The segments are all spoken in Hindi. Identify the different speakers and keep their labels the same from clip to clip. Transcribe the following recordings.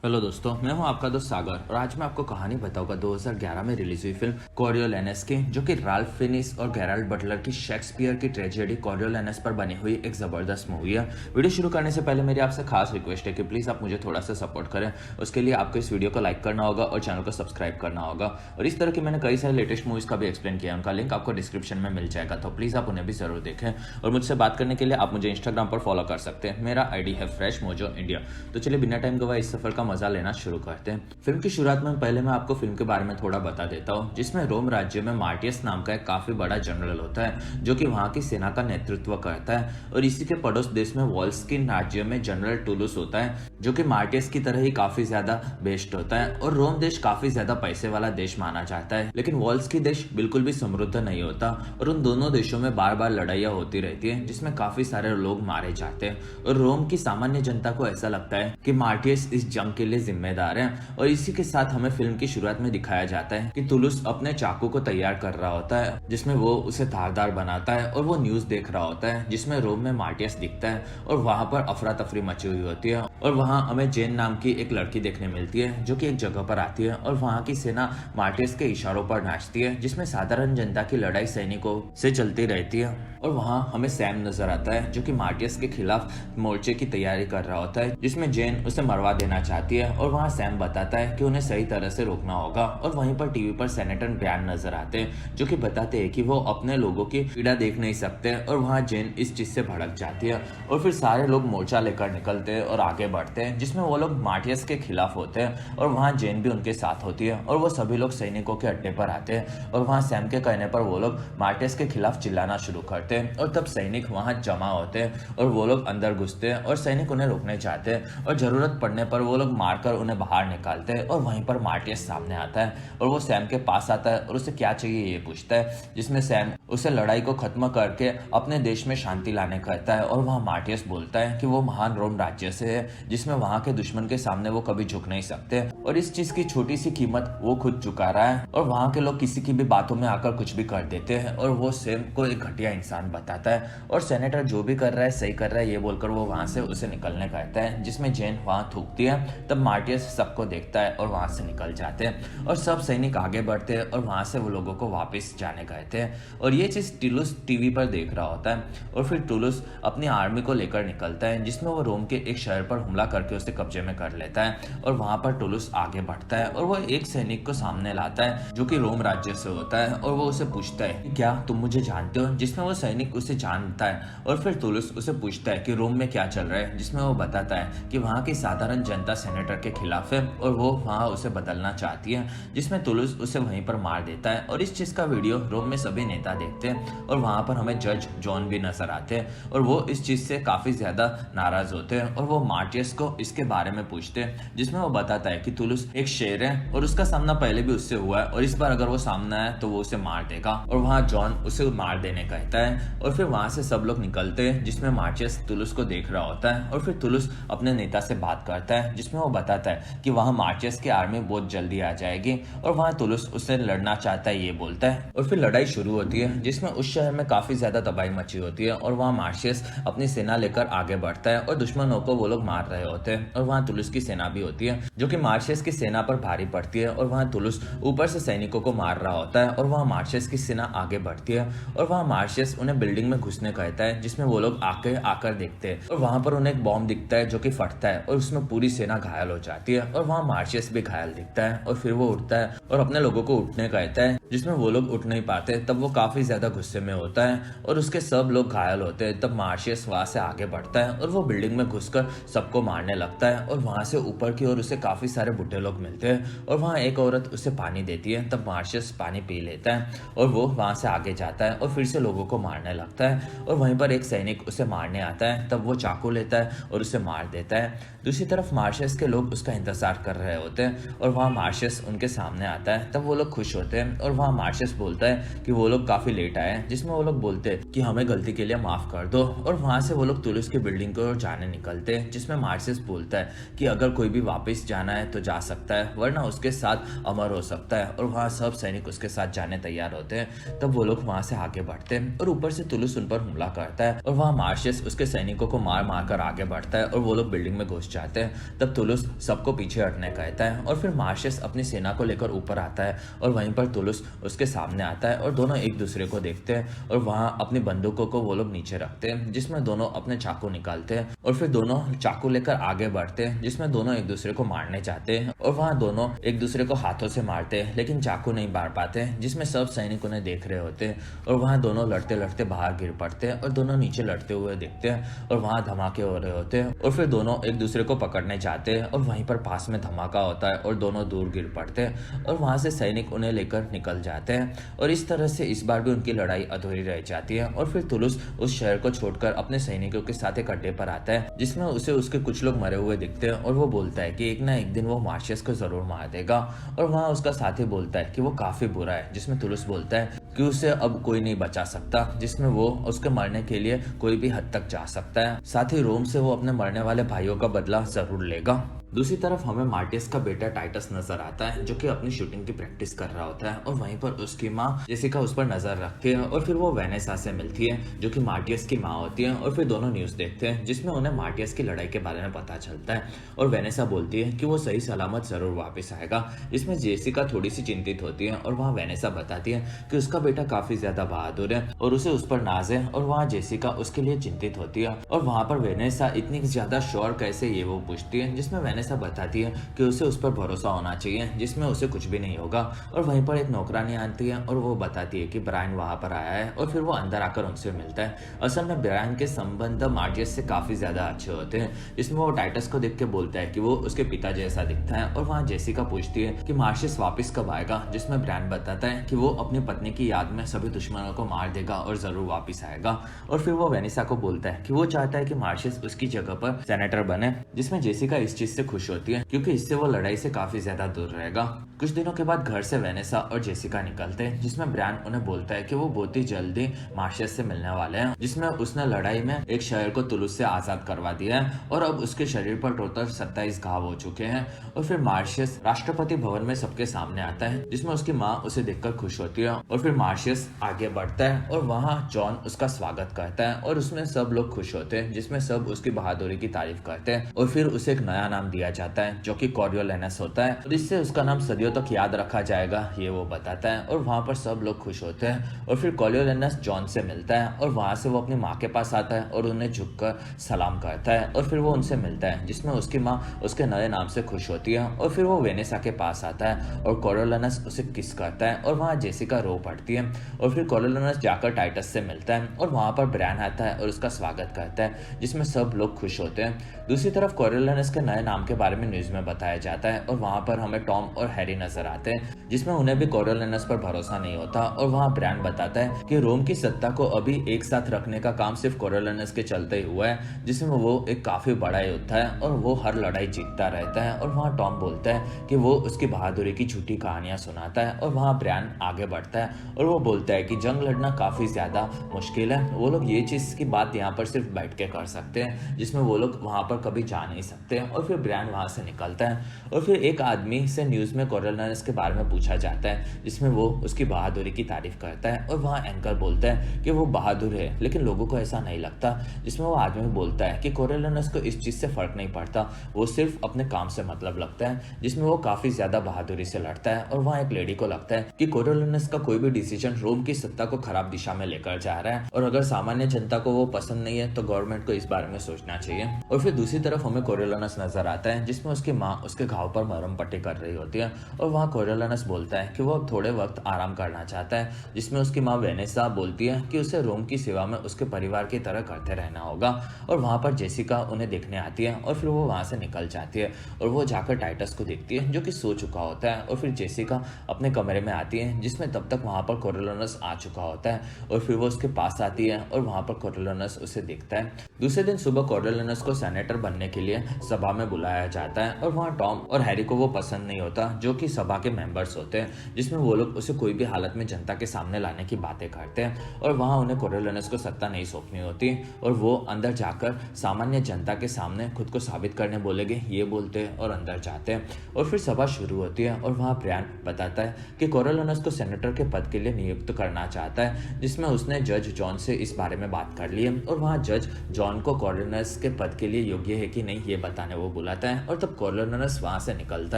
Speaker 1: हेलो दोस्तों, मैं हूं आपका दोस्त सागर और आज मैं आपको कहानी बताऊंगा 2011 में रिलीज हुई फिल्म कॉरियोलिनेस की, जो कि राल्फ फिनिस और गेराल्ड बटलर की शेक्सपियर की ट्रेजेडी कॉरियोलिनेस पर बनी हुई एक जबरदस्त मूवी है। वीडियो शुरू करने से पहले मेरी आपसे खास रिक्वेस्ट है कि प्लीज आप मुझे थोड़ा सा सपोर्ट करें। उसके लिए आपको इस वीडियो को लाइक करना होगा और चैनल को सब्सक्राइब करना होगा। और इस तरह की मैंने कई सारे लेटेस्ट मूवीज का भी एक्सप्लेन किया है, उनका लिंक आपको डिस्क्रिप्शन में मिल जाएगा, तो प्लीज आप उन्हें भी जरूर देखें। और मुझसे बात करने के लिए आप मुझे इंस्टाग्राम पर फॉलो कर सकते हैं, मेरा आईडी है फ्रेश मोजो इंडिया। तो चलिए बिना टाइम गवाए इस सफर का मजा लेना शुरू करते हैं। फिल्म की शुरुआत में पहले मैं आपको फिल्म के बारे में थोड़ा बता देता हूँ, जिसमें रोम राज्य में मार्टियस नाम का एक काफी बड़ा जनरल होता है, जो कि वहां की सेना का नेतृत्व करता है। और इसी के पड़ोस देश में वॉल्स्किन राज्य में जनरल टुलुस होता है, जो कि मार्टियस की तरह ही काफी ज्यादा बेस्ट होता है। और रोम देश काफी ज्यादा पैसे वाला देश माना जाता है, लेकिन वॉल्स्की देश बिल्कुल भी समृद्ध नहीं होता और उन दोनों देशों में बार बार लड़ाइयां होती रहती है, जिसमें काफी सारे लोग मारे जाते हैं। और रोम की सामान्य जनता को ऐसा लगता है कि मार्टियस इस जंग के लिए जिम्मेदार है। और इसी के साथ हमें फिल्म की शुरुआत में दिखाया जाता है कि तुलुस अपने चाकू को तैयार कर रहा होता है, जिसमें वो उसे धारदार बनाता है। और वो न्यूज देख रहा होता है जिसमें रोम में मार्टियस दिखता है और वहां पर अफरा तफरी मची हुई होती है। और वहां हमें जेन नाम की एक लड़की देखने मिलती है, जो कि एक जगह पर आती है और वहां की सेना मार्टियस के इशारों पर नाचती है, जिसमें साधारण जनता की लड़ाई सैनिकों से चलती रहती है। और वहां हमें सैम नजर आता है, जो कि मार्टियस के खिलाफ मोर्चे की तैयारी कर रहा होता है, जिसमें जेन उसे मरवा देना चाहती है। और वहां सैम बताता है कि उन्हें सही तरह से रोकना होगा। और वहीं पर टीवी पर सेनेटर ग्रैंड नजर आते हैं, जो कि बताते हैं कि वो अपने लोगों की पीड़ा देख नहीं सकते। और वहां जेन इस चीज से भड़क जाती है और फिर सारे लोग मोर्चा लेकर निकलते हैं और आगे बढ़ते हैं, जिसमें वो लोग मार्टियस के खिलाफ होते हैं। और वहां जेन भी उनके साथ होती है और वो सभी लोग सैनिकों के अड्डे पर आते हैं। और वहां सैम के कहने पर वो लोग मार्टियस के खिलाफ चिल्लाना शुरू करते हैं। और तब सैनिक वहां जमा होते हैं और वो लोग अंदर घुसते हैं और सैनिक उन्हें रोकने चाहते हैं। और जरूरत पड़ने पर वो लोग मारकर उन्हें बाहर निकालते हैं। और वहीं पर मार्टियस सामने आता है और वो सैम के पास आता है और उसे क्या चाहिए ये पूछता है, जिसमें सैम उसे लड़ाई को खत्म करके अपने देश में शांति लाने कहता है। और वहां मार्टियस बोलता है कि वो महान रोम राज्य से है, जिसमें वहां के दुश्मन के सामने वो कभी झुक नहीं सकते और इस चीज की छोटी सी कीमत वो खुद चुका रहा है। और वहां के लोग किसी की भी बातों में आकर कुछ भी कर देते हैं और वो सैम को एक घटिया इंसान बताता है। और सेनेटर जो भी कर रहा है सही कर रहा है ये बोलकर वो वहां से उसे निकलने कहता है, जिसमें जेन वहां थूकती है। तब मार्टियस सबको देखता है और वहां से निकल जाते हैं और सब सैनिक आगे बढ़ते हैं और वहां से वो लोगों को वापस जाने कहते हैं। और ये चीज टुलुस टीवी पर देख रहा होता है। और फिर टुलुस अपनी आर्मी को लेकर निकलता है, जिसमें वो रोम के एक शहर पर हमला करके उसे कब्जे में कर लेता है। और वहां पर टुलुस आगे बढ़ता है और वो एक सैनिक को सामने लाता है, जो कि रोम राज्य से होता है। और वो उसे पूछता है कि क्या तुम मुझे जानते हो, जिसमें वो सैनिक उसे जानता है। और फिर टुलुस उसे पूछता है कि रोम में क्या चल रहा है, जिसमें वो बताता है कि वहां की साधारण जनता सेनेटर के खिलाफ है और वो वहां उसे बदलना चाहती है, जिसमें टुलुस उसे वहीं पर मार देता है। और इस चीज का वीडियो रोम में सभी नेता देखते हैं और वहां पर हमें जज जॉन भी नजर आते हैं और वो इस चीज से काफी ज्यादा नाराज होते हैं। और वो मार्टियस को इसके बारे में पूछते हैं, जिसमें वो बताता है कि टुलुस एक शेर है और उसका सामना पहले भी उससे हुआ है और इस बार अगर वो सामना है तो वो उसे मार देगा। और वहां जॉन उसे मार देने कहता है। और फिर वहां से सब लोग निकलते हैं, जिसमें मार्टियस टुलुस को देख रहा होता है। और फिर टुलुस अपने नेता से बात करता है, जिसमें वो बताता है कि वहां मार्टियस की आर्मी बहुत जल्दी आ जाएगी। और वहां टुलुस उससे लड़ना चाहता है ये बोलता है। और फिर लड़ाई शुरू होती है, जिसमें उस शहर में काफी ज्यादा तबाही मची होती है। और वहां मार्टियस अपनी सेना लेकर आगे बढ़ता है और दुश्मनों को वो लोग मार रहे होते हैं। और वहां टुलुस की सेना भी होती है, जो कि मार्टियस की सेना पर भारी पड़ती है। और वहां टुलुस ऊपर से सैनिकों को मार रहा होता है और वहां मार्टियस की सेना आगे बढ़ती है। और वहां मार्टियस उन्हें बिल्डिंग में घुसने कहता है, जिसमें वो लोग आकर देखते हैं। और वहां पर उन्हें एक बॉम्ब दिखता है, जो कि फटता है और उसमें पूरी सेना घायल हो जाती है। और वहां मार्टियस भी घायल दिखता है और फिर वो उठता है और अपने लोगों को उठने कहता है, जिसमें वो लोग उठ नहीं पाते। तब वो काफी ज्यादा गुस्से में होता है और उसके सब लोग घायल होते हैं। तब मार्टियस वहां से आगे बढ़ता है और वो बिल्डिंग में घुसकर सबको मारने लगता है। और वहां से ऊपर की ओर उसे काफी सारे बुढ़े लोग मिलते हैं और वहां एक औरत उसे पानी देती है। तब मार्टियस पानी पी लेता है और वो वहां से आगे जाता है और फिर से लोगों को मारने लगता है। और वहीं पर एक सैनिक उसे मारने आता है। तब वो चाकू लेता है और उसे मार देता है। दूसरी तरफ मार्टियस के लोग उसका इंतजार कर रहे होते हैं और वहां मार्टियस उनके सामने आता है। तब वो लोग खुश होते हैं और वहां मार्टियस बोलता है कि वो लोग काफी लेट आए हैं, जिसमें वो लोग बोलते हैं कि हमें गलती के लिए माफ कर दो। और वहां से वो लोग तुलुस की बिल्डिंग को जाने निकलते हैं, जिसमें मार्सियस बोलता है कि अगर कोई भी वापस जाना है तो जा सकता है, वरना उसके साथ अमर हो सकता है। और वहाँ सब सैनिक उसके साथ जाने तैयार होते हैं। तब वो लोग वहां से आगे बढ़ते हैं और ऊपर से तुलुस उन पर हमला करता है और वहाँ मार्सियस उसके सैनिकों को मार मार कर आगे बढ़ता है और वो लोग बिल्डिंग में घुस जाते हैं। तब तुलुस सबको पीछे हटने कहता है और फिर मार्सियस अपनी सेना को लेकर ऊपर आता है और वहीं पर तुलुस उसके सामने आता है और दोनों एक दूसरे को देखते हैं और वहाँ अपनी बंदूकों को वो लोग नीचे रखते हैं, जिसमें दोनों अपने चाकू निकालते हैं और फिर दोनों चाकू लेकर आगे बढ़ते हैं, जिसमें दोनों एक दूसरे को मारने जाते हैं और वहाँ दोनों एक दूसरे को हाथों से मारते हैं, लेकिन चाकू नहीं मार पाते, जिसमें सब सैनिक उन्हें देख रहे होते हैं और वहाँ दोनों लड़ते लड़ते बाहर गिर पड़ते हैं और दोनों नीचे लड़ते हुए दिखते हैं और वहाँ धमाके हो रहे होते हैं और फिर दोनों एक दूसरे को पकड़ने जाते हैं और वहीं पर पास में धमाका होता है और दोनों दूर गिर पड़ते हैं और वहाँ से सैनिक उन्हें लेकर निकल जाते हैं। और इस तरह से इस बार भी उनकी लड़ाई अधूरी रह जाती है और फिर तुलुस उस शहर को छोड़कर अपने सैनिकों के साथ एक अड्डे पर आता है, जिसमें उसे उसके कुछ लोग मरे हुए दिखते हैं और वो बोलता है कि एक ना एक दिन वो मार्सियस को जरूर मार देगा। और वहाँ उसका साथी बोलता है कि वो काफी बुरा है, जिसमें तुलुस बोलता है कि उसे अब कोई नहीं बचा सकता, जिसमें वो उसके मरने के लिए कोई भी हद तक जा सकता है। साथ ही रोम से वो अपने मरने वाले भाइयों का बदला जरूर लेगा। दूसरी तरफ हमें मार्टियस का बेटा टाइटस नजर आता है, जो कि अपनी शूटिंग की प्रैक्टिस कर रहा होता है और वहीं पर उसकी माँ जेसिका उस पर नजर रखती है और फिर वो वेनेसा से मिलती है, जो कि मार्टियस की माँ होती है। और फिर दोनों न्यूज देखते हैं, जिसमें उन्हें मार्टियस की लड़ाई के बारे में पता चलता है और वेनेसा बोलती है कि वो सही सलामत जरूर वापस आएगा। इसमें जेसिका थोड़ी सी चिंतित होती है और वहाँ वेनेसा बताती है कि उसका बेटा काफी ज्यादा बहादुर है और उसे उस पर नाज है। और वहाँ जेसिका उसके लिए चिंतित होती है और वहाँ पर वेनेसा इतनी ज्यादा श्योर कैसे, ये वो पूछती है, जिसमें वेनेसा बताती है कि उसे उस पर भरोसा होना चाहिए, जिसमें उसे कुछ भी नहीं होगा। और वहीं पर एक नौकरानी आती है और वो बताती है कि ब्रायन वहां पर आया है और फिर वो अंदर आकर उनसे मिलता है। असल में ब्रायन के संबंध मार्जियस से काफी ज्यादा अच्छे होते हैं, जिसमें वो टाइटस को देख के बोलता है कि वो उसके पिता जैसा दिखता है। और वहाँ जेसिका पूछती है कि मार्शियस वापस कब आएगा, जिसमें ब्रायन बताता है कि वो अपनी पत्नी की याद में सभी दुश्मनों को मार देगा और जरूर वापस आएगा। और फिर वो वेनिसा को बोलता है कि वो चाहता है कि मार्शियस उसकी जगह पर सेनेटर बने, जिसमें जेसिका इस चीज से खुश होती है क्योंकि इससे वो लड़ाई से काफी ज्यादा दूर रहेगा। कुछ दिनों के बाद घर से वेनेसा और जेसिका निकलते हैं, जिसमें ब्रायन उन्हें बोलता है कि वो बहुत ही जल्दी मार्शियस से मिलने वाले हैं, जिसमें उसने लड़ाई में एक शहर को तुलुस से आजाद करवा दिया है और अब उसके शरीर पर टोटल 27 घाव हो चुके हैं। और फिर मार्शियस राष्ट्रपति भवन में सबके सामने आता है, जिसमें उसकी माँ उसे देखकर खुश होती है। और फिर मार्शियस आगे बढ़ता है और वहाँ जॉन उसका स्वागत करता है और उसमें सब लोग खुश होते हैं, जिसमें सब उसकी बहादुरी की तारीफ करते हैं। और फिर उसे एक नया नाम दिया जाता है जो कि कोरियोलेनस होता है और इससे उसका नाम सदियों तक याद रखा जाएगा, ये वो बताता है। और वहाँ पर सब लोग खुश होते हैं। और फिर कोरियोलेनस जॉन से मिलता है और वहाँ से वो अपनी माँ के पास आता है और उन्हें झुककर सलाम करता है। और फिर वो उनसे मिलता है, जिसमें उसकी माँ उसके नए नाम से खुश होती है। और फिर वो वेनेसा के पास आता है और कोरियोलेनस उसे किस करता है और वहाँ जेसिका रो पड़ती है। और फिर कोरियोलेनस जाकर टाइटस से मिलता है और वहाँ पर ब्रायन आता है और उसका स्वागत करता है, जिसमें सब लोग खुश होते हैं। दूसरी तरफ कोरियोलेनस के नए नाम के बारे में न्यूज में बताया जाता है और वहाँ पर हमें टॉम और हैरी नजर आते हैं, जिसमें उन्हें भी कोरियोलेनस पर भरोसा नहीं होता। और वहाँ ब्रायन बताता है कि रोम की सत्ता को अभी एक साथ रखने का काम सिर्फ कोरियोलेनस के चलते ही हुआ है, जिसमें वो एक काफी बड़ा युद्ध है और वो हर लड़ाई जीतता रहता है। और वहाँ टॉम बोलता है कि वो उसकी बहादुरी की झूठी कहानियां सुनाता है। और वहाँ ब्रायन आगे बढ़ता है और वो बोलता है कि जंग लड़ना काफी ज्यादा मुश्किल है, वो लोग ये चीज की बात यहाँ पर सिर्फ बैठ के कर सकते हैं, जिसमें वो लोग वहाँ पर कभी जा नहीं सकते। और फिर ब्रायन वहाँ से निकलता है और फिर एक आदमी से न्यूज में कोरियोलेनस के बारे में पूछा जाता है, जिसमें वो उसकी बहादुरी की तारीफ करता है। और वहाँ एंकर बोलता है कि वो बहादुर है, लेकिन लोगों को ऐसा नहीं लगता, जिसमें वो आदमी बोलता है कि कोरियोलेनस को इस चीज से फर्क नहीं पड़ता, वो सिर्फ अपने काम से मतलब लगता है, जिसमें वो काफी ज्यादा बहादुरी से लड़ता है। और वहाँ एक लेडी को लगता है कि कोरियोलेनस का कोई भी डिसीजन रोम की सत्ता को खराब दिशा में लेकर जा रहा है और अगर सामान्य जनता को वो पसंद नहीं है तो गवर्नमेंट को इस बारे में सोचना चाहिए। और फिर दूसरी तरफ हमें कोरियोलेनस नजर आता है, जिसमें उसकी माँ उसके घाव पर मरहम पट्टी कर रही होती है। और वहाँ कोरियोलेनस बोलता है कि वो अब थोड़े वक्त आराम करना चाहता है, जिसमें उसकी माँ वेनेसा बोलती है कि उसे रोम की सेवा में उसके परिवार की तरह करते रहना होगा। और वहाँ पर जेसिका उन्हें देखने आती है और फिर वो वहाँ से निकल जाती है और वो जाकर टाइटस को देखती है, जो कि सो चुका होता है। और फिर जेसिका अपने कमरे में आती है, जिसमें तब तक वहाँ पर कोरियोलेनस आ चुका होता है। और फिर वो उसके पास आती है और वहाँ पर कोरियोलेनस उसे देखता है। दूसरे दिन सुबह कोरियोलेनस को सेनेटर बनने के लिए सभा में बुलाया बुलाया जाता है और वहाँ टॉम और हैरी को वो पसंद नहीं होता जो कि सभा के मेंबर्स होते हैं, जिसमें वो लोग उसे कोई भी हालत में जनता के सामने लाने की बातें करते हैं और वहाँ उन्हें कोरियोलानस को सत्ता नहीं सौंपनी होती और वो अंदर जाकर सामान्य जनता के सामने खुद को साबित करने बोलेंगे ये बोलते हैं और अंदर जाते हैं और फिर सभा शुरू होती है और वहाँ ब्रायन बताता है कि कोरियोलानस को सेनेटर के पद के लिए नियुक्त करना चाहता है, जिसमें उसने जज जॉन से इस बारे में बात कर ली है और वहाँ जज जॉन को कोरियोलानस के पद के लिए योग्य है कि नहीं ये बताने वो बुलाता है और तब कोरियोलानस वहाँ से निकलता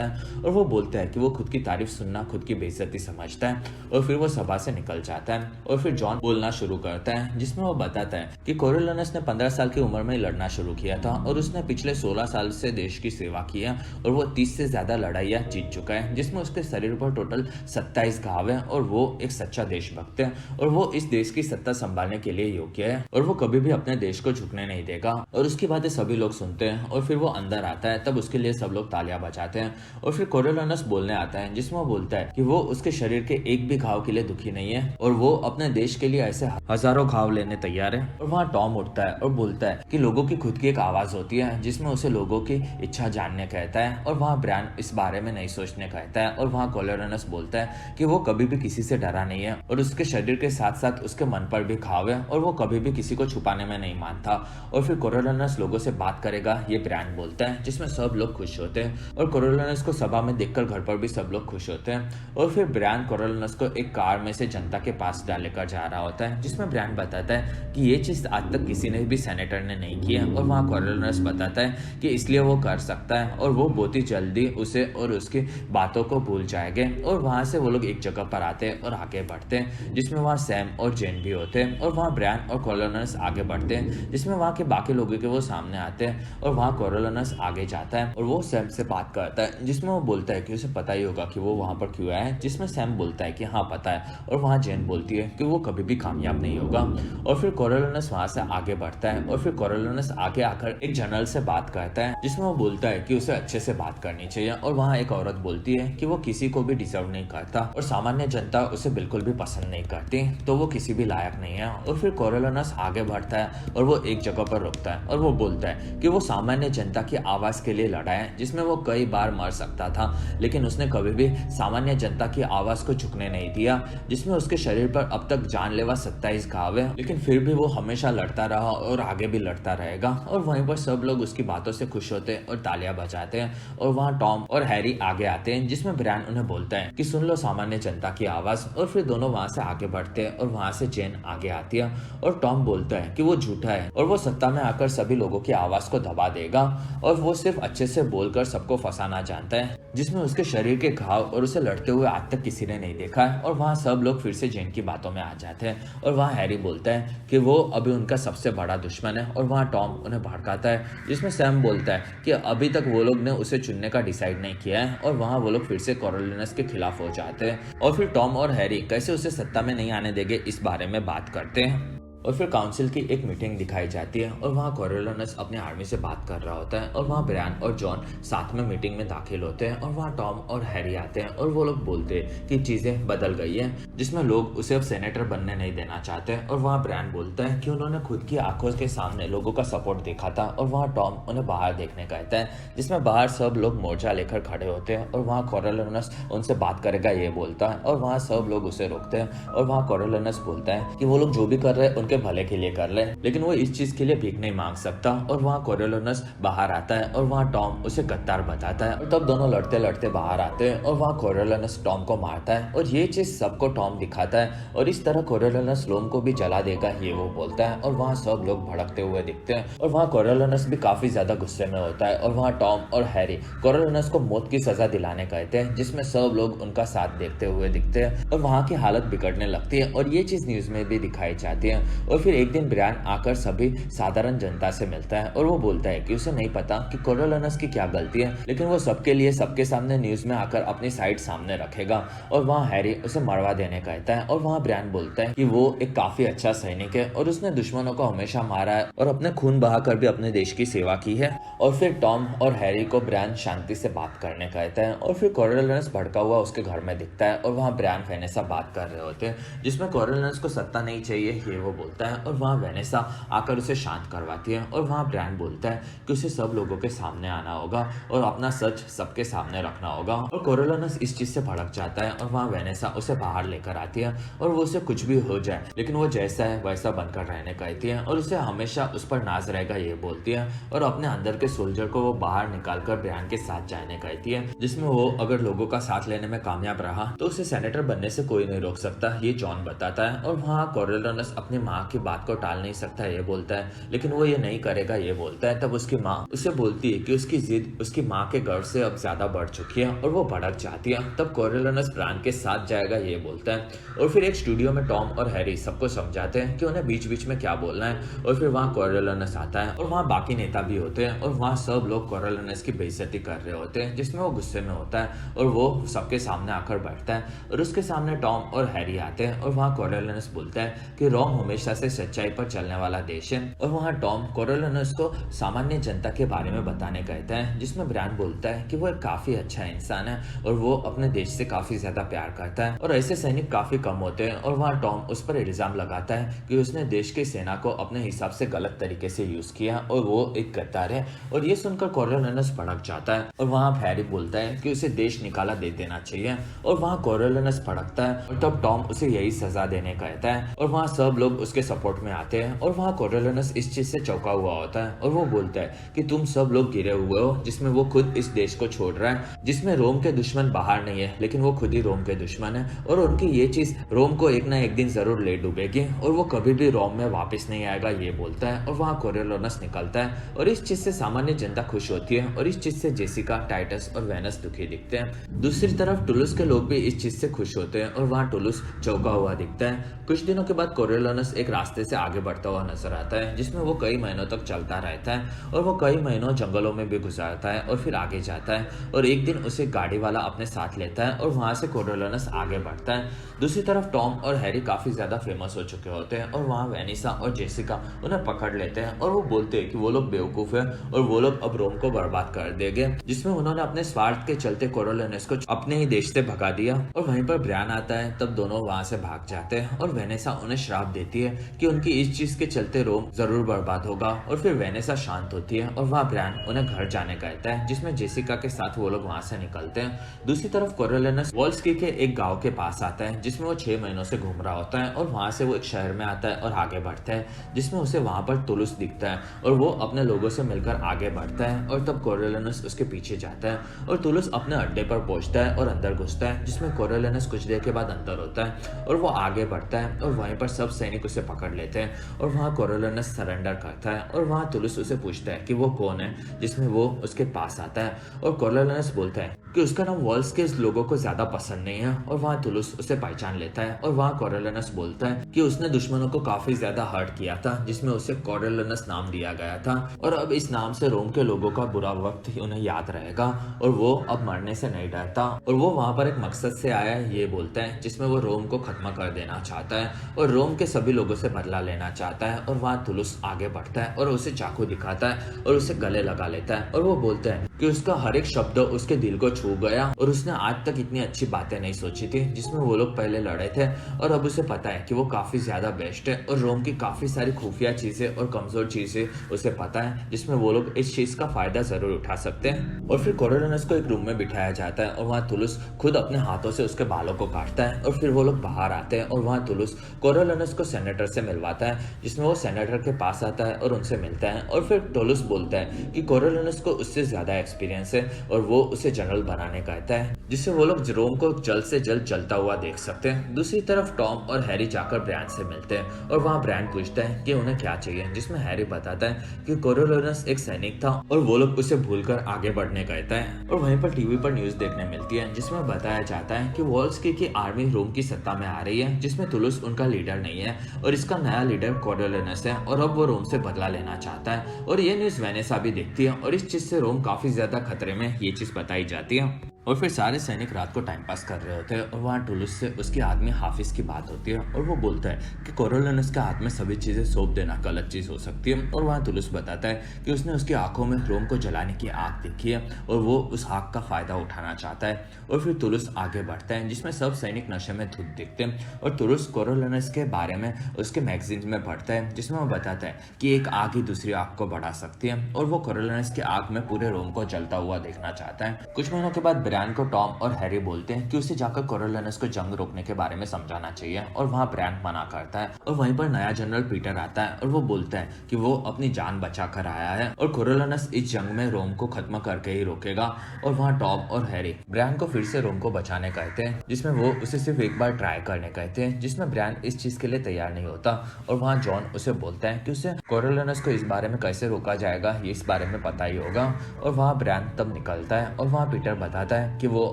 Speaker 1: है और वो बोलता है कि वो खुद की तारीफ सुनना खुद की बेइज्जती समझता है और फिर वो सभा से निकल जाता है और फिर जॉन बोलना शुरू करता है, जिसमें वो बताता है कि कोरियोलानस ने 15 साल की उम्र में लड़ना शुरू किया था और उसने पिछले 16 साल से देश की सेवा की है और वो 30 से ज्यादा लड़ाइयाँ जीत चुका है, जिसमें उसके शरीर पर टोटल 27 घाव है और वो एक सच्चा देशभक्त है और वो इस देश की सत्ता संभालने के लिए योग्य है और वो कभी भी अपने देश को झुकने नहीं देगा। और उसकी बातें सभी लोग सुनते हैं और फिर वो अंदर आता है, तब उसके लिए सब लोग तालियां बजाते हैं और फिर कोरियोलानस बोलने आता है, जिसमें वो बोलता है कि वो उसके शरीर के एक भी घाव के लिए दुखी नहीं है और वो अपने देश के लिए ऐसे हजारों घाव लेने तैयार है। और वहाँ टॉम उठता है और बोलता है कि लोगों की खुद की एक आवाज होती है जिसमें उसे लोगों की इच्छा जानने कहता है और वहाँ ब्रायन इस बारे में नहीं सोचने कहता है और वहाँ कोरियोलानस बोलता है कि वो कभी भी किसी से डरा नहीं है और उसके शरीर के साथ साथ उसके मन पर भी घाव है और वो कभी भी किसी को छुपाने में नहीं मानता और फिर कोरियोलानस लोगों से बात करेगा ये ब्रायन बोलता है, जिसमें सब लोग खुश होते हैं और कोरियोलानस को सभा में देखकर घर पर भी सब लोग खुश होते हैं और फिर ब्रायन कोरियोलानस को एक कार में से जनता के पास डालकर जा रहा होता है, जिसमें ब्रायन बताता है कि ये चीज आज तक किसी ने भी सेनेटर ने नहीं की है और वहाँ कोरियोलानस बताता है कि इसलिए वो कर सकता है और वो बहुत ही जल्दी उसे और उसकी बातों को भूल जाएंगे और वहाँ से वो लोग एक जगह पर आते हैं और आगे बढ़ते हैं, जिसमें वहाँ सैम और जेन भी होते हैं और वहाँ ब्रायन और कोरियोलानस आगे बढ़ते हैं, जिसमें वहाँ के बाकी लोगों के वो सामने आते हैं और वहाँ कोरियोलानस आगे जाता है और वो सैम से बात करता है, जिसमें वो बोलता है कि उसे पता ही होगा कि वो वहाँ पर क्यों आया है, जिसमें सैम बोलता है कि हाँ पता है और वहाँ जेन बोलती है कि वो कभी भी कामयाब नहीं होगा और फिर कोरियोलानस वहाँ से आगे बढ़ता है और फिर कोरियोलानस आगे आकर एक जनरल से बात करता है, जिसमें वो बोलता है कि उसे अच्छे से बात करनी चाहिए और वहाँ एक औरत बोलती है कि वो किसी को भी डिजर्व नहीं करता और सामान्य जनता उसे बिल्कुल भी पसंद नहीं करती, तो वो किसी भी लायक नहीं है। और फिर कोरियोलानस आगे बढ़ता है और वो एक जगह पर रुकता है और वो बोलता है कि वो सामान्य जनता की आवाज के लिए लड़ा है, जिसमें वो कई बार मर सकता था लेकिन उसने कभी भी सामान्य जनता की आवाज को झुकने नहीं दिया, जिसमें उसके शरीर पर अब तक जानलेवा 27 घाव है, लेकिन फिर भी वो हमेशा लड़ता रहा और आगे भी लड़ता रहेगा। और वहीं पर सब लोग उसकी बातों से खुश होते हैं और तालियां बजाते हैं और वहाँ टॉम और हैरी आगे आते हैं, जिसमें ब्रायन उन्हें बोलता है कि सुन लो सामान्य जनता की आवाज और फिर दोनों वहां से आगे बढ़ते हैं और वहां से जेन आगे आती है और टॉम बोलता है कि वो झूठा है और वो सत्ता में आकर सभी लोगों की आवाज को दबा देगा और वो सिर्फ अच्छे से बोलकर सबको फंसाना जानता है, जिसमें उसके शरीर के घाव और उसे लड़ते हुए आज तक किसी ने नहीं देखा है। और वहाँ सब लोग फिर से जेन की बातों में आ जाते हैं और वहाँ हैरी बोलता है कि वो अभी उनका सबसे बड़ा दुश्मन है और वहाँ टॉम उन्हें भड़काता है, जिसमें सैम बोलता है कि अभी तक वो लोग ने उसे चुनने का डिसाइड नहीं किया है और वहाँ वो लोग फिर से कोरियोलानस के खिलाफ हो जाते हैं और फिर टॉम और हैरी कैसे उसे सत्ता में नहीं आने देंगे इस बारे में बात करते हैं। और फिर काउंसिल की एक मीटिंग दिखाई जाती है और वहाँ कोरियोलानस अपने आर्मी से बात कर रहा होता है और वहाँ ब्रायन और जॉन साथ में मीटिंग में दाखिल होते हैं और वहाँ टॉम और हैरी आते हैं और वो लोग बोलते हैं कि चीजें बदल गई है, जिसमें लोग उसे अब सेनेटर बनने नहीं देना चाहते और वहाँ ब्रायन बोलता है कि उन्होंने खुद की आंखों के सामने लोगों का सपोर्ट देखा था और वहाँ टॉम उन्हें बाहर देखने कहता है, जिसमें बाहर सब लोग मोर्चा लेकर खड़े होते हैं और वहाँ कोरियोलानस उनसे बात करेगा ये बोलता है और वहाँ सब लोग उसे रोकते हैं और वहाँ कोरियोलानस बोलता है कि वो लोग जो भी कर रहे हैं उनके भले के लिए कर ले, लेकिन वो इस चीज के लिए भीख नहीं मांग सकता। और वहाँ कोरियोलानस बाहर आता है और वहाँ टॉम उसे गद्दार बताता है और तब दोनों लड़ते लड़ते बाहर आते हैं और वहाँ कोरियोलानस टॉम को मारता है और ये चीज सबको टॉम दिखाता है और इस तरह कोरियोलानस लोम को भी जला देगा ये वो बोलता है और वहाँ सब लोग भड़कते हुए दिखते हैं और वहाँ कोरियोलानस भी काफी ज्यादा गुस्से में होता है और वहाँ टॉम और हैरी कोरियोलानस को मौत की सजा दिलाने कहते हैं, जिसमें सब लोग उनका साथ देखते हुए दिखते हैं और वहाँ की हालत बिगड़ने लगती है और ये चीज न्यूज में भी दिखाई जाती है। और फिर एक दिन ब्रायन आकर सभी साधारण जनता से मिलता है और वो बोलता है कि उसे नहीं पता कि कोरियोलानस की क्या गलती है, लेकिन वो सबके लिए सबके सामने न्यूज में आकर अपनी साइड सामने रखेगा। और वहाँ हैरी उसे मरवा देने कहता है और वहाँ ब्रायन बोलता है कि वो एक काफी अच्छा सैनिक है और उसने दुश्मनों को हमेशा मारा है और अपने खून बहाकर भी अपने देश की सेवा की है। और फिर टॉम और हैरी को ब्रायन शांति से बात करने कहता है और फिर कोरियोलानस भड़का हुआ उसके घर में दिखता है और वहाँ ब्रायन फेने से बात कर रहे होते हैं, जिसमें कोरियोलानस को सत्ता नहीं चाहिए ये वो बोलता है और वहाँ वेनेसा आकर उसे शांत करवाती है और वहाँ ब्रायन बोलता है कि उसे सब लोगों के सामने आना होगा और अपना सच सबके सामने रखना होगा। और कोरियोलानस इस चीज से भड़क जाता है और वहाँ वेनेसा उसे बाहर लेकर आती है और वो उसे कुछ भी हो जाए लेकिन वो जैसा है वैसा बनकर रहने कहती है और उसे हमेशा उस पर नाज रहेगा ये बोलती है और अपने अंदर के सोल्जर को वो बाहर निकालकर ब्रायन के साथ जाने कहती है, जिसमें वो अगर लोगों का साथ लेने में कामयाब रहा तो उसे सेनेटर बनने से कोई नहीं रोक सकता, ये जॉन बताता है। और वहाँ कोरियोलानस अपनी माँ की बात को टाल नहीं सकता ये बोलता है, लेकिन वो ये नहीं करेगा ये बोलता है। तब उसकी माँ उसे बोलती है कि उसकी जिद उसकी माँ के गर्व से अब ज्यादा बढ़ चुकी है और वो भड़क जाती है। तब कोरियोलानस ब्रायन के साथ जाएगा ये बोलता है और फिर एक स्टूडियो में टॉम और हैरी सबको समझाते हैं कि उन्हें बीच बीच में क्या बोलना है। और फिर वहाँ कोरियोलानस आता है और वहाँ बाकी नेता भी होते हैं और वहाँ सब लोग कोरियोलानस की बेइज्जती कर रहे होते हैं, जिसमें वो गुस्से में होता है और वो सबके सामने आकर बैठता है और उसके सामने टॉम और हैरी आते हैं और वहाँ कोरियोलानस बोलता है कि रोम हमेशा से सच्चाई पर चलने वाला देश है। और वहाँ टॉम कोरियोलानस को सामान्य जनता के बारे में बताने कहता है, जिसमें ब्रायन बोलता है कि वो एक काफी अच्छा इंसान है और वो अपने देश से काफी ज्यादा प्यार करता है और ऐसे सैनिक काफी कम होते हैं। और वहाँ टॉम उस पर इल्जाम लगाता है कि उसने देश की सेना को अपने हिसाब से गलत तरीके से यूज किया और वो एक गद्दार है। और ये सुनकर कोरियोलानस भड़क जाता है और वहाँ हैरी बोलता है कि उसे देश निकाला दे देना चाहिए और वहाँ कोरियोलानस भड़कता है और तब टॉम उसे यही सजा देने कहता है और वहाँ सब लोग उसके सपोर्ट में आते हैं। और वहाँ कोरियोलानस इस चीज से चौंका हुआ होता है और वो बोलता है कि तुम सब लोग गिरे हुए हो, जिसमें वो खुद इस देश को छोड़ रहा है, जिसमें रोम के दुश्मन बाहर नहीं है लेकिन वो खुद ही रोम के दुश्मन है और उनकी ये चीज रोम को एक ना एक दिन जरूर ले डूबेगी और वो कभी भी रोम में वापस नहीं आएगा ये बोलता है। और वहाँ कोरियोलानस निकलता है और इस चीज से सामान्य जनता खुश होती है और इस चीज से जेसिका, टाइटस और वेनस दुखी दिखते हैं। दूसरी तरफ टुलुस के लोग भी इस चीज से खुश होते हैं और वहाँ टुलुस चौंका हुआ दिखता है। कुछ दिनों के बाद कोरियोलानस एक रास्ते से आगे बढ़ता हुआ नजर आता है, जिसमें वो कई महीनों तक चलता रहता है और वो कई महीनों जंगलों में भी गुजारता है और फिर आगे जाता है और एक दिन उसे गाड़ी वाला अपने साथ लेता है और वहां से कोरियोलानस आगे बढ़ता है। दूसरी तरफ टॉम और हैरी काफी ज्यादा फेमस हो चुके होते हैं और वहाँ वेनिसा और जेसिका उन्हें पकड़ लेते हैं और वो बोलते हैं कि वो लोग बेवकूफ है और वो लोग अब रोम को बर्बाद कर देंगे, जिसमें उन्होंने अपने स्वार्थ के चलते कोरियोलानस को अपने ही देश से भगा दिया। और वहीं पर ब्रायन आता है, तब दोनों वहां से भाग जाते हैं और वेनेसा उन्हें श्राप देती है कि उनकी इस चीज के चलते रोम जरूर बर्बाद होगा। और फिर वेनेसा शांत होती है और वहाँ ब्रायन उन्हें घर जाने कहता है, जिसमें जेसिका के साथ वो लोग वहां से निकलते हैं। दूसरी तरफ कोरियोलानस वॉल्स्की के एक गांव के पास आता है, जिसमें वो 6 महीनों से घूम रहा होता है और वहां से वो एक शहर में आता है और आगे बढ़ता है, जिसमें उसे वहां पर टुलुस दिखता है और वो अपने लोगों से मिलकर आगे बढ़ता है। और तब कोरियोलानस उसके पीछे जाता है और टुलुस अपने अड्डे पर पहुंचता है और अंदर घुसता है, जिसमें कोरियोलानस कुछ देर के बाद अंदर होता है और वो आगे बढ़ता है और वहीं पर सब सैनिक उसे पकड़ लेते हैं और वहाँ कोरियोलानस सरेंडर करता है। और वहाँ टुलुस उसे पूछता है कि वो कौन है, जिसमें वो उसके पास आता है और कोरियोलानस बोलता है कि उसका नाम वॉल्स के लोगों को ज्यादा पसंद नहीं है। और वहाँ टुलुस उसे पहचान लेता है और वहाँ कोरियोलानस बोलता है कि उसने दुश्मनों को काफी ज्यादा हर्ट किया था, जिसमें उसे कोरियोलानस नाम दिया गया था और अब इस नाम से रोम के लोगों का बुरा वक्त ही उन्हें याद रहेगा और वो अब मरने से नहीं डरता। और वो वहाँ पर एक मकसद से आया है ये बोलता है, जिसमें वो रोम को खत्म कर देना चाहता है और रोम के सभी लोगों से बदला लेना चाहता है। और वहाँ टुलुस आगे बढ़ता है और उसे चाकू दिखाता है और उसे गले लगा लेता है और वो बोलता है कि उसका हर एक शब्द उसके दिल को छू गया और उसने आज तक इतनी अच्छी बातें नहीं सोची थी, जिसमें वो लोग पहले लड़े थे और अब उसे पता है कि वो काफी ज्यादा बेस्ट है और रोम की काफी सारी खुफिया चीजें और कमजोर चीजें उसे पता है, जिसमें वो लोग इस चीज का फायदा जरूर उठा सकते हैं। और फिर कोरियोलानस को एक रूम में बिठाया जाता है और वहाँ टुलुस खुद अपने हाथों से उसके बालों को काटता है और फिर वो लोग बाहर आते हैं और वहाँ टुलुस कोरियोलानस को सेनेटर से मिलवाता है, जिसमें वो सेनेटर के पास आता है और उनसे मिलता है। और फिर टुलुस बोलता है कि कोरियोलानस को उससे ज्यादा एक्सपीरियंस है और वो उसे जनरल बनाने कहता है, जिससे वो लोग रोम को जल्द से जल्द चलता हुआ देख सकते हैं। दूसरी तरफ टॉम और हैरी जाकर ब्रायन से मिलते हैं और वहाँ ब्रायन पूछता है कि उन्हें क्या चाहिए, जिसमें हैरी बताता है कि कोरियोलानस एक सैनिक था और वो लोग उसे भूलकर आगे बढ़ने कहता है। और वहीं पर टीवी पर न्यूज देखने मिलती है, जिसमें बताया जाता है कि वॉल्स्की की आर्मी रोम की सत्ता में आ रही है, जिसमें टुलुस उनका लीडर नहीं है और इसका नया लीडर कोरियोलानस है और अब वो रोम से बदला लेना चाहता है। और ये न्यूज वेनेसा भी देखती है और इस चीज से रोम काफी ज्यादा खतरे में ये चीज बताई जाती है। और फिर सारे सैनिक रात को टाइम पास कर रहे होते हैं और वहाँ टुलुस से उसके आदमी हाफिज की बात होती है और वो बोलता है कि कोरोलिनस के हाथ में सभी चीज़ें सौंप देना गलत चीज़ हो सकती है। और वहाँ टुलुस बताता है कि उसने उसकी आंखों में रोम को जलाने की आग देखी है और वो उस आग का फायदा उठाना चाहता है। और फिर टुलुस आगे बढ़ता है जिसमें सब सैनिक नशे में धुत दिखते हैं और टुलुस कोरोलिनस के बारे में उसके मैगजीन में पढ़ता है जिसमें वो बताता है कि एक आग ही दूसरी आग को बढ़ा सकती है और वो कोरोलिनस की आग में पूरे रोम को जलता हुआ देखना चाहता है। कुछ महीनों के बाद ब्रायन को टॉम और हैरी बोलते हैं कि उसे जाकर कोरोलिनस को जंग रोकने के बारे में समझाना चाहिए और वहाँ ब्रायन मना करता है। और वहीं पर नया जनरल पीटर आता है और वो बोलता है कि वो अपनी जान बचा कर आया है और कोरोलिनस इस जंग में रोम को खत्म करके ही रोकेगा। और वहाँ टॉम और हैरी ब्रायन को फिर से रोम को बचाने कहते हैं जिसमें वो उसे सिर्फ एक बार ट्राई करने कहते हैं, जिसमें ब्रायन इस चीज के लिए तैयार नहीं होता। और वहाँ जॉन उसे बोलता है कि उसे कोरोलिनस को इस बारे में कैसे रोका जाएगा ये इस बारे में पता ही होगा। और वहाँ ब्रायन तब निकलता है और वहाँ पीटर बताता है कि वो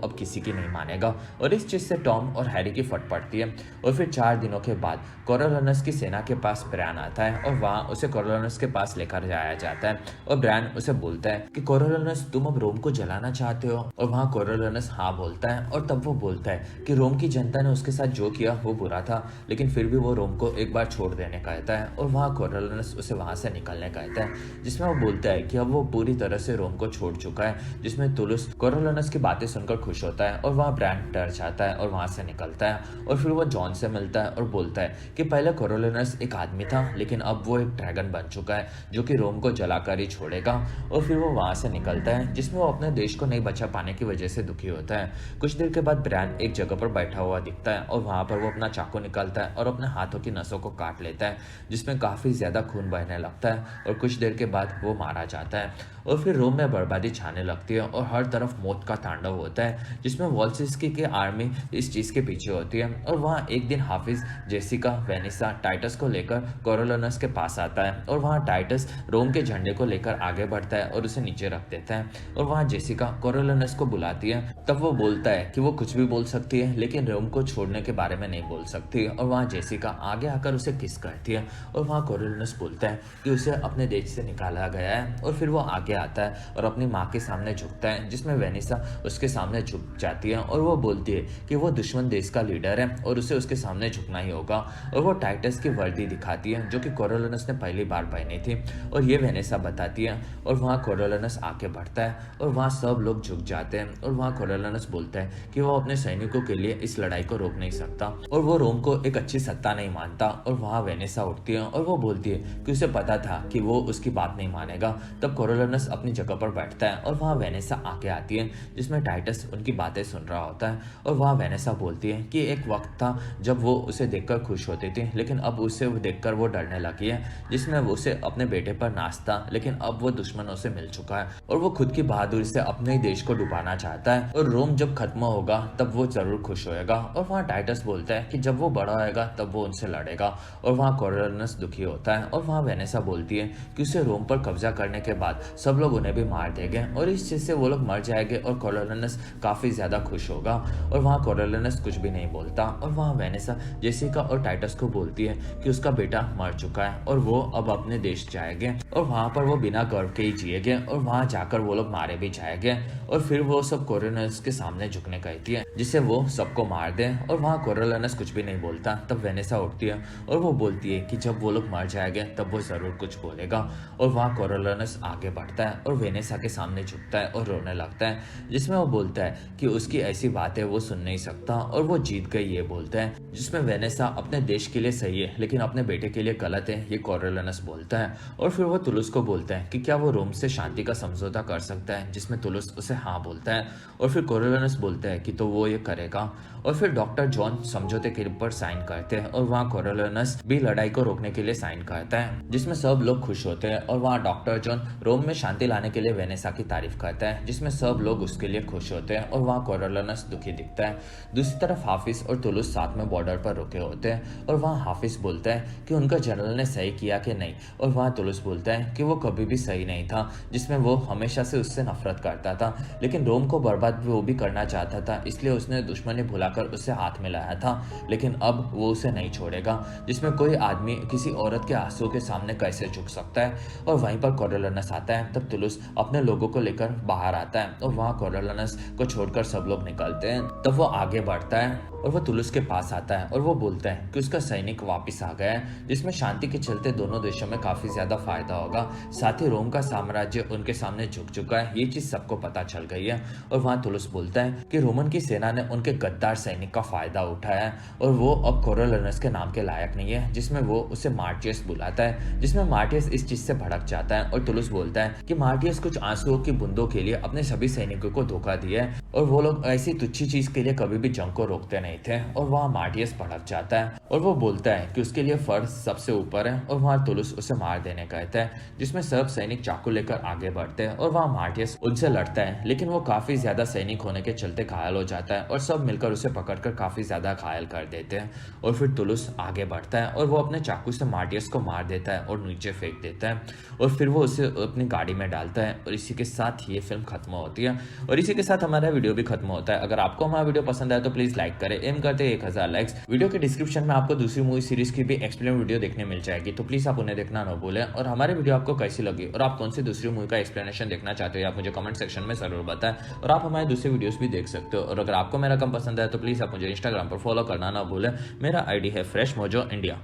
Speaker 1: अब किसी की नहीं मानेगा और इस चीज से टॉम और हैरी की फट पड़ती है। और फिर 4 दिनों के बाद कोरोलिनस की सेना के पास ब्रायन आता है और वहाँ उसे कोरोलिनस के पास लेकर जाया जाता है और ब्रायन उसे बोलता है कि कोरोलिनस तुम अब रोम को जलाना चाहते हो। और वहाँ कोरोलिनस हाँ बोलता है और तब वो बोलता है कि रोम की जनता ने उसके साथ जो किया वो बुरा था लेकिन फिर भी वो रोम को एक बार छोड़ देने कहता है। और वहाँ कोरोलिनस उसे वहाँ से निकलने कहता है जिसमें वो बोलता है कि अब वो पूरी तरह से रोम को छोड़ चुका है, जिसमें टुलुस कोरोलिनस की बातें सुनकर खुश होता है और वहाँ ब्रायन डर जाता है और वहाँ से निकलता है। और फिर वो जॉन से मिलता है और बोलता है कि पहले कोरोलिनस एक आदमी था लेकिन अब वो एक ड्रैगन बन चुका है जो कि रोम को जलाकर ही छोड़ेगा। और फिर वो वहाँ से निकलता है जिसमें वो अपने देश को नहीं बचा पाने की वजह से दुखी होता है। कुछ देर के बाद ब्रायन एक जगह पर बैठा हुआ दिखता है और वहाँ पर वो अपना चाकू निकालता है और अपने हाथों की नसों को काट लेता है जिसमें काफ़ी ज़्यादा खून बहने लगता है और कुछ देर के बाद वो मारा जाता है। और फिर रोम में बर्बादी छाने लगती है और हर तरफ मौत का तांडव होता है जिसमें वॉल्सिस्की की आर्मी इस चीज़ के पीछे होती है। और वहाँ एक दिन हाफिज जेसिका वेनिसा टाइटस को लेकर कोरोलिनस के पास आता है और वहाँ टाइटस रोम के झंडे को लेकर आगे बढ़ता है और उसे नीचे रख देता है। और वहाँ जेसिका कोरोलिनस को बुलाती है, तब वो बोलता है कि वो कुछ भी बोल सकती है लेकिन रोम को छोड़ने के बारे में नहीं बोल सकती। और वहाँ जेसिका आगे आकर उसे किस करती है और वहाँ कोरोलिनस बोलता है कि उसे अपने देश से निकाला गया है। और फिर वो आगे आता है और अपनी माँ के सामने झुकता है जिसमें वेनिसा उसके सामने झुक जाती है और वो बोलती है कि वो दुश्मन देश का लीडर है और उसे उसके सामने झुकना ही होगा। और वो टाइटस की वर्दी दिखाती है जो कि कोरोलिनस ने पहली बार पहनी थी और ये वेनिसा बताती है। और वहाँ कोरोलिनस आगे बढ़ता है और वहाँ सब लोग झुक जाते हैं और वहाँ कोरोलिनस बोलता है कि वो अपने सैनिकों के लिए इस लड़ाई को रोक नहीं सकता और वो रोम को एक अच्छी सत्ता नहीं मानता। और वहाँ वेनिसा उठती है और वो बोलती है कि उसे पता था कि वो उसकी बात नहीं मानेगा। तब कोरोलिनस अपनी जगह पर बैठता है और वहाँ वेनिसा आगे आती है जिसमें टाइटस उनकी बातें सुन रहा होता है। और वहाँ वेनिसा बोलती है कि एक वक्त था जब वो उसे देखकर खुश होती थी लेकिन अब उसे देखकर वो डरने लगी है, जिसमें वो उसे अपने बेटे पर नाचता लेकिन अब वो दुश्मनों से मिल चुका है और वो खुद की बहादुरी से अपने ही देश को डुबाना चाहता है और रोम जब खत्म होगा तब वो जरूर खुश होएगा। और वहाँ टाइटस बोलता है कि जब वो बड़ा होएगा तब वो उनसे लड़ेगा। और वहाँ कोरोलिनस दुखी होता है और वहाँ वेनिसा बोलती है कि उसे रोम पर कब्जा करने के बाद सब लोग उन्हें भी मार देंगे और इस चीज से वो लोग मर जाएंगे और कोरोलिनस काफी ज्यादा खुश होगा। और वहाँ कोरोलिनस कुछ भी नहीं बोलता और वहाँ वेनिसा जेसिका और टाइटस को बोलती है कि उसका बेटा मर चुका है और वो अब अपने देश जाएंगे और वहाँ पर वो बिना गर्व के ही जिएंगे और वहाँ जाकर वो लोग मारे भी जाएंगे। और फिर वो सब कोरोलिनस के सामने झुकने कहती है जिससे वो सबको मार दे। और वहाँ कोरोलिनस कुछ भी नहीं बोलता। तब वेनिसा उठती है और वो बोलती है कि जब वो लोग मर जाएंगे तब वो जरूर कुछ बोलेगा। और वहाँ कोरोलिनस आगे बढ़ता है और वेनिसा के सामने झुकता है और रोने लगता है जिसमें वो बोलता है कि उसकी ऐसी बातें वो सुन नहीं सकता और वो जीत गई ये बोलता है, जिसमें वेनिसा अपने देश के लिए सही है लेकिन अपने बेटे के लिए गलत है ये कोरोलिनस बोलता है। और फिर वो टुलुस को बोलता है कि क्या वो रोम से शांति का समझौता कर सकता है, जिसमें टुलुस उसे हाँ बोलता है। और फिर कोरोलिनस बोलता है कि तो वो ये करेगा। और फिर डॉक्टर जॉन समझौते के ऊपर साइन करते हैं और वहाँ कोरोलिनस भी लड़ाई को रोकने के लिए साइन करता है जिसमें सब लोग खुश होते हैं। और वहाँ डॉक्टर जॉन रोम में शांति लाने के लिए वेनिसा की तारीफ करता है जिसमें सब लोग उसके लिए खुश होते हैं और वहाँ कोरोलिनस दुखी दिखता है। दूसरी तरफ हाफिज और टुलुस साथ में बॉर्डर पर रुके होते हैं और वहाँ हाफिज बोलता है कि उनका जनरल ने सही किया कि नहीं और वहाँ टुलुस बोलता है कि वो कभी भी सही नहीं था, जिसमें वो हमेशा से उससे नफरत करता था लेकिन रोम को बर्बाद वो भी करना चाहता था, इसलिए उसने दुश्मनी भुलाकर उससे हाथ मिलाया था लेकिन अब वो उसे नहीं छोड़ेगा, जिसमें कोई आदमी किसी औरत के आंसू के सामने कैसे झुक सकता है। और वहीं पर कोरोलिनस आता है। तब टुलुस अपने लोगों को लेकर बाहर आता है और वहाँ कोरोलिनस कोरियोलानस को छोड़कर सब लोग निकलते हैं, तब वो आगे बढ़ता है और वो तुलुस के पास आता है और वो बोलता है कि उसका सैनिक वापस आ गया है, जिसमें शांति के चलते दोनों देशों में काफी ज्यादा फायदा होगा। साथ ही रोम का साम्राज्य उनके सामने झुक चुका है, ये चीज सबको पता चल गई है। और वहां तुलुस बोलता है कि रोमन की सेना ने उनके गद्दार सैनिक का फायदा उठाया है और वो अब कोरियोलानस के नाम के लायक नहीं है, जिसमें वो उसे मार्टियस बुलाता है, जिसमें मार्टियस इस चीज से भड़क जाता है और तुलुस बोलता है कि मार्टियस कुछ आंसुओं की बूंदों के लिए अपने सभी सैनिकों को धोखा दिया है और वो लोग ऐसी तुच्छी चीज के लिए कभी भी जंग को रोकते नहीं थे। और वहाँ मार्टियस भड़क जाता है और वो बोलता है कि उसके लिए फर्ज सबसे ऊपर है और वहाँ तुलुस उसे मार देने कहता है, जिसमें सब सैनिक चाकू लेकर आगे बढ़ते हैं और वहाँ मार्टियस उनसे लड़ता है, लेकिन वो काफी ज्यादा सैनिक होने के चलते घायल हो जाता है और सब मिलकर उसे पकड़कर काफी ज्यादा घायल कर देते हैं। और फिर तुलुस आगे बढ़ता है और वो अपने चाकू से मार्टियस को मार देता है और नीचे फेंक देता है और फिर वो उसे अपनी गाड़ी में डालता है और इसी के साथ ये फिल्म खत्म होती है और इसी के साथ हमारा वीडियो भी खत्म होता है। अगर आपको हमारा वीडियो पसंद आए तो प्लीज लाइक करें, एम करते 1000 लाइक्स। वीडियो के डिस्क्रिप्शन में आपको दूसरी मूवी सीरीज की भी एक्सप्लेन वीडियो देखने मिल जाएगी, तो प्लीज आप उन्हें देखना न भूलें। और हमारे वीडियो आपको कैसी लगी और आप कौन सी दूसरी मूवी का एक्सप्लेनेशन देखना चाहते हो आप मुझे कमेंट सेक्शन में जरूर बताएं। और आप हमारे दूसरे वीडियोस भी देख सकते हो। और अगर आपको मेरा काम पसंद आए तो प्लीज आप मुझे इंस्टाग्राम पर फॉलो करना ना भूलें। मेरा आईडी है फ्रेश मोजो इंडिया।